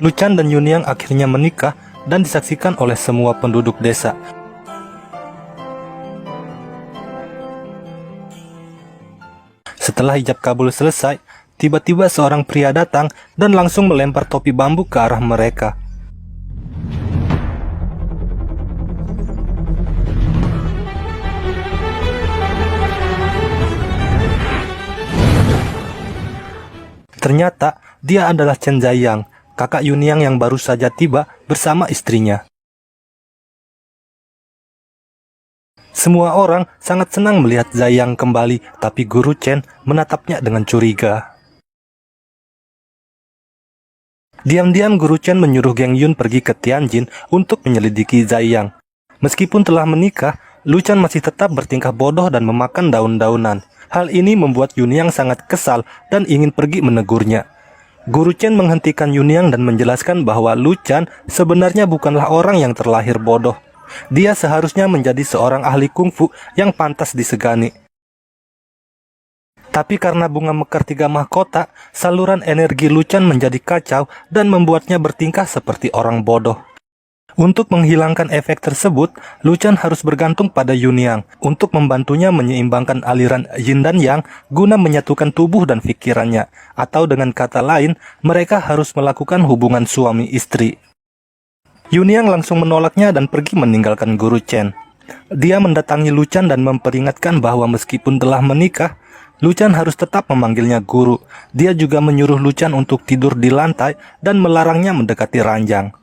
Luchan dan Yunyang akhirnya menikah dan disaksikan oleh semua penduduk desa. Setelah ijab kabul selesai, tiba-tiba seorang pria datang dan langsung melempar topi bambu ke arah mereka. Ternyata dia adalah Chen Zhaiyang, kakak Yunyang yang baru saja tiba bersama istrinya. Semua orang sangat senang melihat Zhaiyang kembali, tapi Guru Chen menatapnya dengan curiga. Diam-diam Guru Chen menyuruh Geng Yun pergi ke Tianjin untuk menyelidiki Zhaiyang. Meskipun telah menikah, Luchan masih tetap bertingkah bodoh dan memakan daun-daunan. Hal ini membuat Yunyang sangat kesal dan ingin pergi menegurnya. Guru Chen menghentikan Yunyang dan menjelaskan bahwa Luchan sebenarnya bukanlah orang yang terlahir bodoh. Dia seharusnya menjadi seorang ahli kungfu yang pantas disegani. Tapi karena bunga mekar 3 mahkota, saluran energi Luchan menjadi kacau dan membuatnya bertingkah seperti orang bodoh. Untuk menghilangkan efek tersebut, Luchan harus bergantung pada Yunyang untuk membantunya menyeimbangkan aliran Yin dan Yang guna menyatukan tubuh dan pikirannya. Atau dengan kata lain, mereka harus melakukan hubungan suami istri. Yunyang langsung menolaknya dan pergi meninggalkan Guru Chen. Dia mendatangi Luchan dan memperingatkan bahwa meskipun telah menikah, Luchan harus tetap memanggilnya guru. Dia juga menyuruh Luchan untuk tidur di lantai dan melarangnya mendekati ranjang.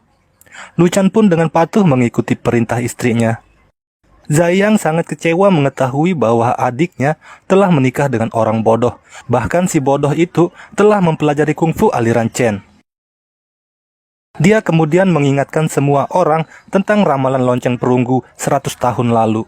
Luchan pun dengan patuh mengikuti perintah istrinya. Zhaiyang sangat kecewa mengetahui bahwa adiknya telah menikah dengan orang bodoh. Bahkan si bodoh itu telah mempelajari kungfu aliran Chen. Dia kemudian mengingatkan semua orang tentang ramalan lonceng perunggu 100 tahun lalu.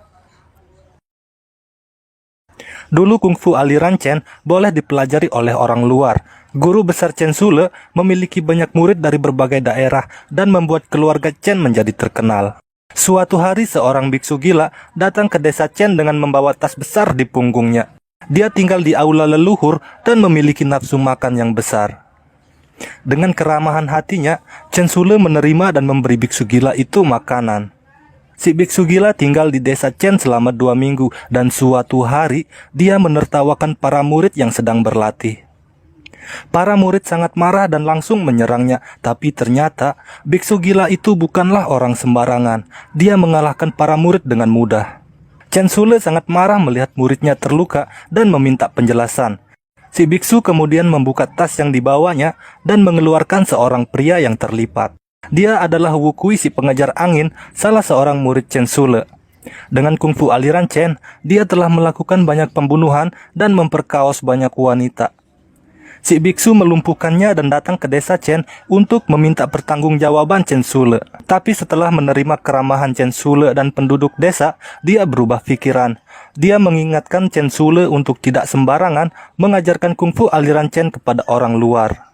Dulu kungfu aliran Chen boleh dipelajari oleh orang luar. Guru besar Chen Sule memiliki banyak murid dari berbagai daerah dan membuat keluarga Chen menjadi terkenal. Suatu hari seorang biksu gila datang ke desa Chen dengan membawa tas besar di punggungnya. Dia tinggal di aula leluhur dan memiliki nafsu makan yang besar. Dengan keramahan hatinya, Chen Sule menerima dan memberi biksu gila itu makanan. Si biksu gila tinggal di desa Chen selama 2 minggu dan suatu hari dia menertawakan para murid yang sedang berlatih. Para murid sangat marah dan langsung menyerangnya, tapi ternyata biksu gila itu bukanlah orang sembarangan. Dia mengalahkan para murid dengan mudah. Chen Sule sangat marah melihat muridnya terluka dan meminta penjelasan. Si biksu kemudian membuka tas yang dibawanya dan mengeluarkan seorang pria yang terlipat. Dia adalah Wu Kui, si pengejar angin, salah seorang murid Chen Sule. Dengan kungfu aliran Chen, dia telah melakukan banyak pembunuhan dan memperkaos banyak wanita. Si biksu melumpuhkannya dan datang ke desa Chen untuk meminta pertanggungjawaban Chen Sule. Tapi setelah menerima keramahan Chen Sule dan penduduk desa, dia berubah pikiran. Dia mengingatkan Chen Sule untuk tidak sembarangan mengajarkan kungfu aliran Chen kepada orang luar.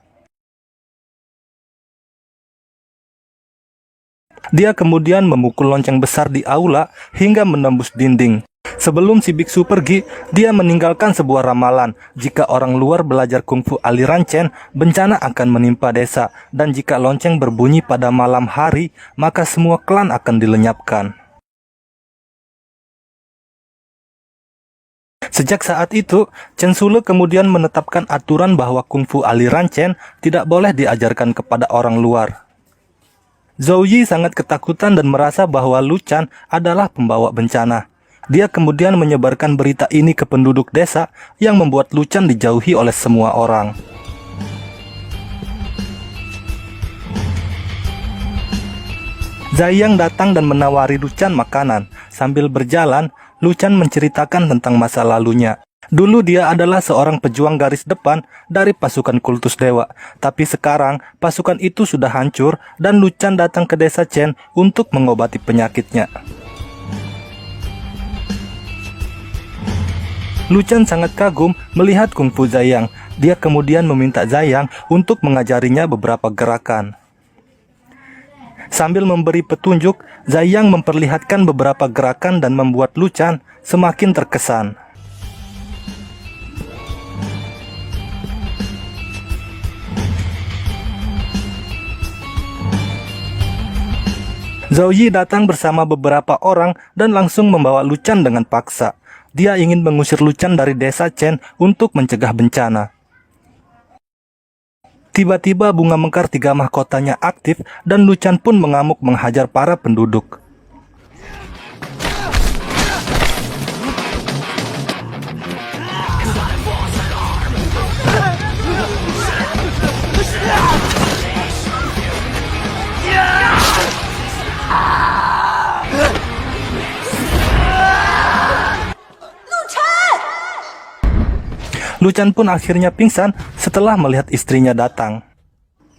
Dia kemudian memukul lonceng besar di aula hingga menembus dinding. Sebelum si biksu pergi, dia meninggalkan sebuah ramalan. Jika orang luar belajar kungfu aliran Chen, bencana akan menimpa desa. Dan jika lonceng berbunyi pada malam hari, maka semua klan akan dilenyapkan. Sejak saat itu, Chen Sule kemudian menetapkan aturan bahwa kungfu aliran Chen tidak boleh diajarkan kepada orang luar. Zhou Yi sangat ketakutan dan merasa bahwa Luchan adalah pembawa bencana. Dia kemudian menyebarkan berita ini ke penduduk desa yang membuat Luchan dijauhi oleh semua orang. Zhaiyang datang dan menawari Luchan makanan. Sambil berjalan, Luchan menceritakan tentang masa lalunya. Dulu dia adalah seorang pejuang garis depan dari pasukan kultus dewa. Tapi sekarang pasukan itu sudah hancur dan Luchan datang ke desa Chen untuk mengobati penyakitnya. Luchan sangat kagum melihat kungfu Zhaiyang. Dia kemudian meminta Zhaiyang untuk mengajarinya beberapa gerakan. Sambil memberi petunjuk, Zhaiyang memperlihatkan beberapa gerakan dan membuat Luchan semakin terkesan. Zhao Yi datang bersama beberapa orang dan langsung membawa Luchan dengan paksa. Dia ingin mengusir Luchan dari desa Chen untuk mencegah bencana. Tiba-tiba bunga mekar 3 mahkotanya aktif dan Luchan pun mengamuk menghajar para penduduk. Luchan pun akhirnya pingsan setelah melihat istrinya datang.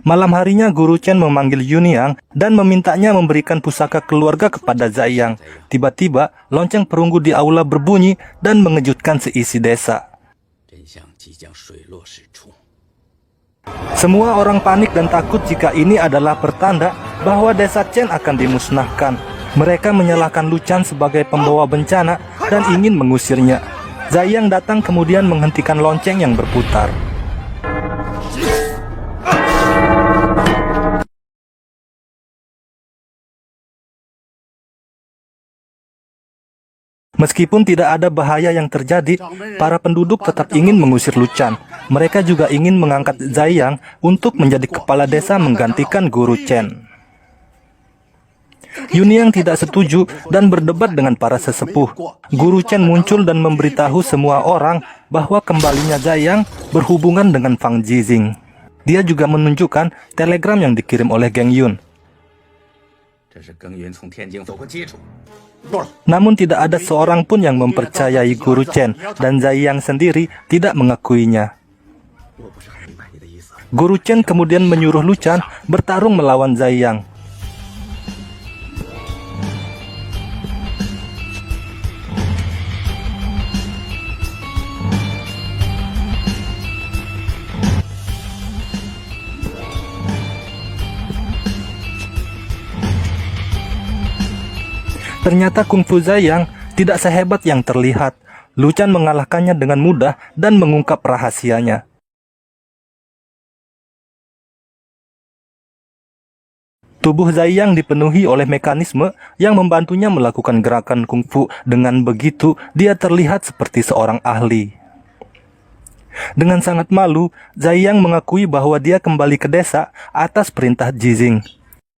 Malam harinya Guru Chen memanggil Yuniang dan memintanya memberikan pusaka keluarga kepada Zai Yang. Tiba-tiba lonceng perunggu di aula berbunyi dan mengejutkan seisi desa. Semua orang panik dan takut jika ini adalah pertanda bahwa desa Chen akan dimusnahkan. Mereka menyalahkan Luchan sebagai pembawa bencana dan ingin mengusirnya. Zai Yang datang kemudian menghentikan lonceng yang berputar. Meskipun tidak ada bahaya yang terjadi, para penduduk tetap ingin mengusir Luchan. Mereka juga ingin mengangkat Zai Yang untuk menjadi kepala desa menggantikan Guru Chen. Yuniang tidak setuju dan berdebat dengan para sesepuh. Guru Chen muncul dan memberitahu semua orang bahwa kembalinya Zai Yang berhubungan dengan Fang Jizing. Dia juga menunjukkan telegram yang dikirim oleh Geng Yun. Namun tidak ada seorang pun yang mempercayai Guru Chen dan Zai Yang sendiri tidak mengakuinya. Guru Chen kemudian menyuruh Luchan bertarung melawan Zai Yang. Ternyata kungfu Zai Yang tidak sehebat yang terlihat. Luchan mengalahkannya dengan mudah dan mengungkap rahasianya. Tubuh Zai Yang dipenuhi oleh mekanisme yang membantunya melakukan gerakan kungfu. Dengan begitu, dia terlihat seperti seorang ahli. Dengan sangat malu, Zai Yang mengakui bahwa dia kembali ke desa atas perintah Jizing.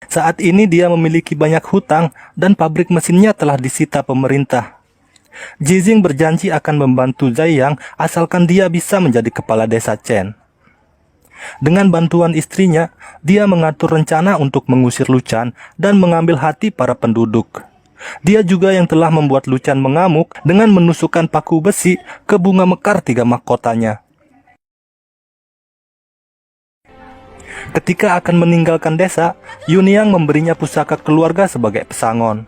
Saat ini dia memiliki banyak hutang dan pabrik mesinnya telah disita pemerintah. Jizing berjanji akan membantu Zai Yang asalkan dia bisa menjadi kepala desa Chen. Dengan bantuan istrinya, dia mengatur rencana untuk mengusir Luchan dan mengambil hati para penduduk. Dia juga yang telah membuat Luchan mengamuk dengan menusukkan paku besi ke bunga mekar 3 mahkotanya. Ketika akan meninggalkan desa, Yuniang memberinya pusaka keluarga sebagai pesangon.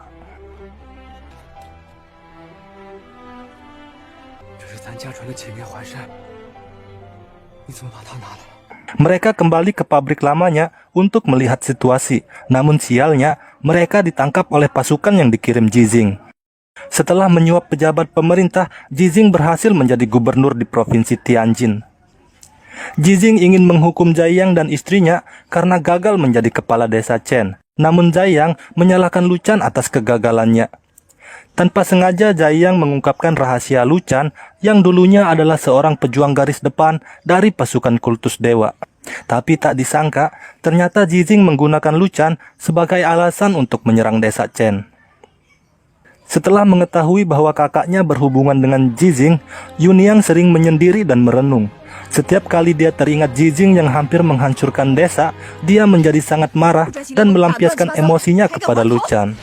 Mereka kembali ke pabrik lamanya untuk melihat situasi. Namun sialnya, mereka ditangkap oleh pasukan yang dikirim Jizing. Setelah menyuap pejabat pemerintah, Jizing berhasil menjadi gubernur di provinsi Tianjin. Jizing ingin menghukum Zai Yang dan istrinya karena gagal menjadi kepala desa Chen. Namun Zai Yang menyalahkan Luchan atas kegagalannya. Tanpa sengaja Zai Yang mengungkapkan rahasia Luchan yang dulunya adalah seorang pejuang garis depan dari pasukan kultus dewa. Tapi tak disangka, ternyata Jizing menggunakan Luchan sebagai alasan untuk menyerang desa Chen. Setelah mengetahui bahwa kakaknya berhubungan dengan Jizing, Yuniang sering menyendiri dan merenung. Setiap kali dia teringat Jizing yang hampir menghancurkan desa, dia menjadi sangat marah dan melampiaskan emosinya kepada Luchan.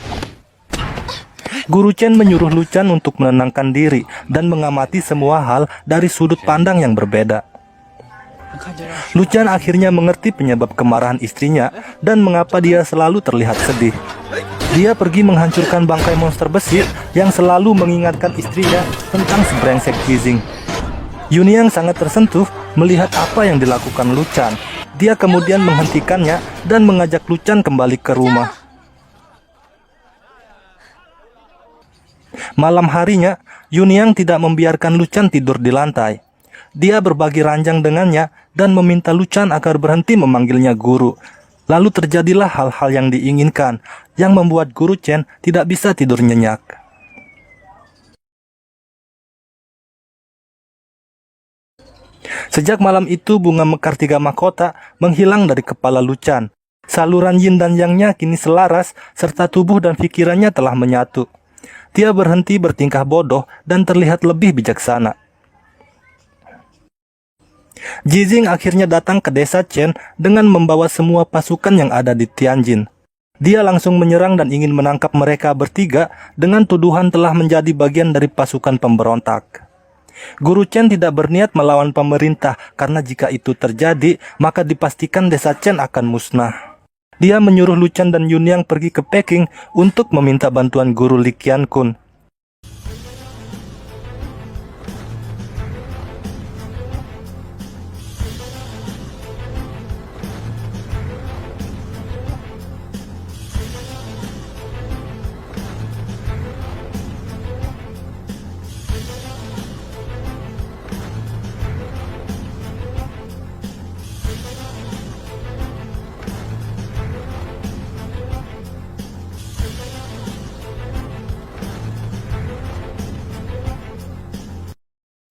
Guru Chen menyuruh Luchan untuk menenangkan diri dan mengamati semua hal dari sudut pandang yang berbeda. Luchan akhirnya mengerti penyebab kemarahan istrinya dan mengapa dia selalu terlihat sedih. Dia pergi menghancurkan bangkai monster besi yang selalu mengingatkan istrinya tentang si brengsek Jizing. Yuniang sangat tersentuh melihat apa yang dilakukan Luchan. Dia kemudian menghentikannya dan mengajak Luchan kembali ke rumah. Malam harinya, Yuniang tidak membiarkan Luchan tidur di lantai. Dia berbagi ranjang dengannya dan meminta Luchan agar berhenti memanggilnya guru. Lalu terjadilah hal-hal yang diinginkan, yang membuat Guru Chen tidak bisa tidur nyenyak. Sejak malam itu, bunga mekar 3 mahkota menghilang dari kepala Lu Chen. Saluran yin dan yang-nya kini selaras, serta tubuh dan pikirannya telah menyatu. Dia berhenti bertingkah bodoh dan terlihat lebih bijaksana. Jizing akhirnya datang ke desa Chen dengan membawa semua pasukan yang ada di Tianjin. Dia langsung menyerang dan ingin menangkap mereka bertiga dengan tuduhan telah menjadi bagian dari pasukan pemberontak. Guru Chen tidak berniat melawan pemerintah karena jika itu terjadi, maka dipastikan desa Chen akan musnah. Dia menyuruh Lu Chen dan Yunyang pergi ke Peking untuk meminta bantuan Guru Li Qiankun.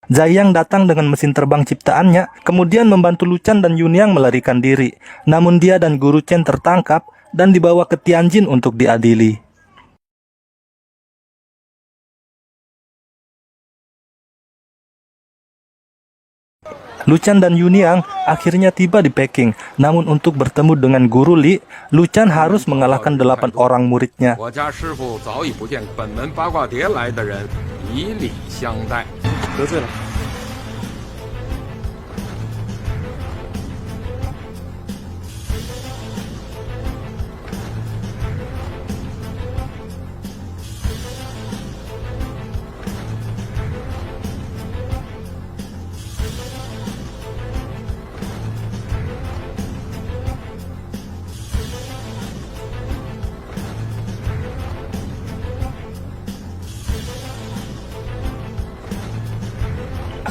Zhang datang dengan mesin terbang ciptaannya, kemudian membantu Lu Chen dan Yunyang melarikan diri. Namun dia dan Guru Chen tertangkap dan dibawa ke Tianjin untuk diadili. Lu Chen dan Yunyang akhirnya tiba di Peking. Namun untuk bertemu dengan Guru Li, Lu Chen harus mengalahkan 8 orang muridnya.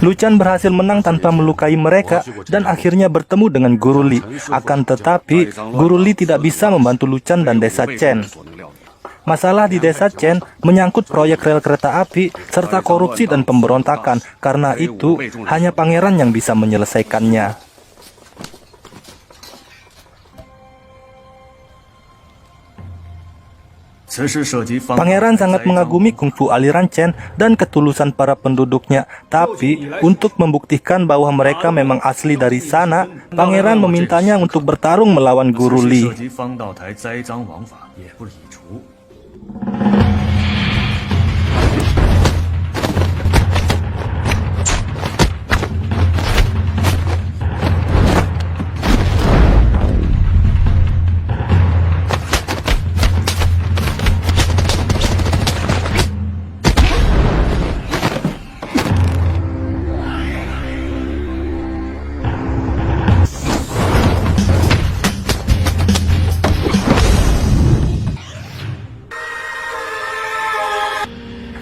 Lu Chen berhasil menang tanpa melukai mereka dan akhirnya bertemu dengan Guru Li. Akan tetapi, Guru Li tidak bisa membantu Lu Chen dan desa Chen. Masalah di desa Chen menyangkut proyek rel kereta api serta korupsi dan pemberontakan. Karena itu, hanya pangeran yang bisa menyelesaikannya. Pangeran sangat mengagumi kungfu aliran Chen dan ketulusan para penduduknya. Tapi, untuk membuktikan bahwa mereka memang asli dari sana, pangeran memintanya untuk bertarung melawan Guru Li.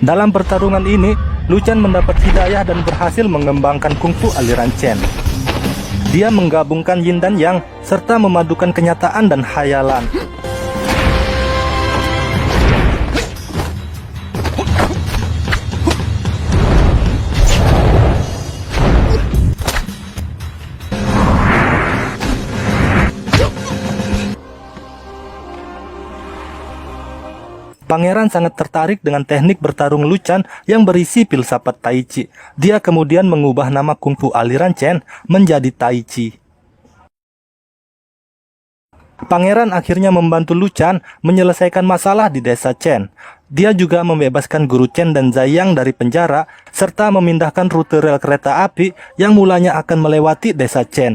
Dalam pertarungan ini, Lu Chen mendapat hidayah dan berhasil mengembangkan kungfu aliran Chen. Dia menggabungkan yin dan yang, serta memadukan kenyataan dan khayalan. Pangeran sangat tertarik dengan teknik bertarung Lu Chen yang berisi filsafat Tai Chi. Dia kemudian mengubah nama kungfu aliran Chen menjadi Tai Chi. Pangeran akhirnya membantu Lu Chen menyelesaikan masalah di desa Chen. Dia juga membebaskan Guru Chen dan Zhang dari penjara, serta memindahkan rute rel kereta api yang mulanya akan melewati desa Chen.